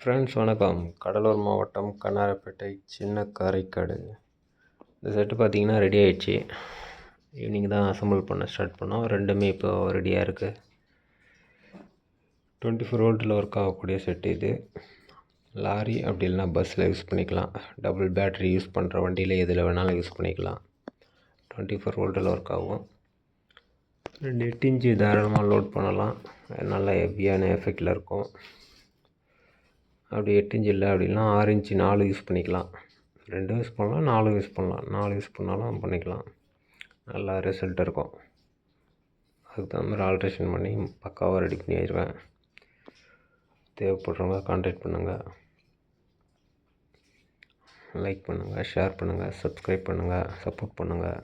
Friends வணக்கம். கடலூர் மாவட்டம் கண்ணாரப்பேட்டை சின்ன காரைக்காடு. இந்த செட்டு பார்த்திங்கன்னா ரெடி ஆகிடுச்சு. ஈவினிங் தான் அசம்பிள் பண்ண ஸ்டார்ட் பண்ணோம். ரெண்டுமே இப்போ ரெடியாக இருக்குது. 24 வோல்ட்டில் ஒர்க் ஆகக்கூடிய செட்டு இது. லாரி அப்படி இல்லைனா பஸ்ஸில் யூஸ் பண்ணிக்கலாம். டபுள் பேட்ரி யூஸ் பண்ணுற வண்டியில் எதில் வேணாலும் யூஸ் பண்ணிக்கலாம். 24 வோல்ட்டில் ஒர்க் ஆகும். 8 இன்ச்சு தாராளமாக லோட் பண்ணலாம். நல்லா ஹெவியான எஃபெக்டில் இருக்கும். அப்படி 8 இன்ச்சு இல்லை அப்படின்னா 6 இன்ச்சு 4 யூஸ் பண்ணிக்கலாம். 2 யூஸ் பண்ணலாம், 4 யூஸ் பண்ணலாம். 4 யூஸ் பண்ணாலும் பண்ணிக்கலாம். நல்லா ரிசல்ட் இருக்கும். அதுக்கு தகுந்த மாதிரி ஆல்ட்ரேஷன் பண்ணி பக்காவாக ரெடி பண்ணி வச்சுருவேன். தேவைப்படுறவங்க கான்டாக்ட் பண்ணுங்கள். லைக் பண்ணுங்கள், ஷேர் பண்ணுங்கள், சப்ஸ்கிரைப் பண்ணுங்கள், சப்போர்ட் பண்ணுங்கள்.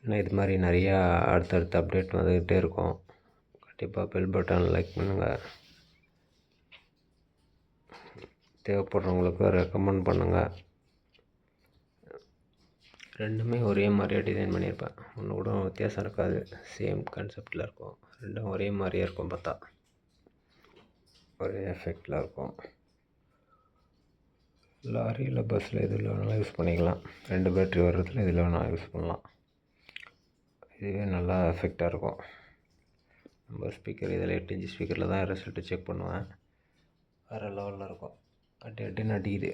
ஏன்னா இது மாதிரி நிறையா அடுத்தடுத்த அப்டேட் வந்துக்கிட்டே இருக்கும். கண்டிப்பாக பெல் பட்டன் லைக் பண்ணுங்கள். தேவைப்படுறவங்களுக்கு ரெக்கமெண்ட் பண்ணுங்கள். ரெண்டுமே ஒரே மாதிரியே டிசைன் பண்ணியிருப்பேன். ஒன்று கூட வித்தியாசம் இருக்காது. சேம் கான்செப்டில் இருக்கும். ரெண்டும் ஒரே மாதிரியே இருக்கும். பார்த்தா ஒரே எஃபெக்டில் இருக்கும். லாரியில் பஸ்ஸில் எதில் வேணாலும் யூஸ் பண்ணிக்கலாம். 2 பேட்ரி வர்றதுல எதில் வேணாலும் யூஸ் பண்ணலாம். இதுவே நல்லா எஃபெக்டாக இருக்கும். நம்ம ஸ்பீக்கர் இதில் 8 இன்ச்சு ஸ்பீக்கரில் தான் ரிசல்ட்டு செக் பண்ணுவேன். வேறு லெவலில் இருக்கும். அடி அடின்னு அடிக்குது.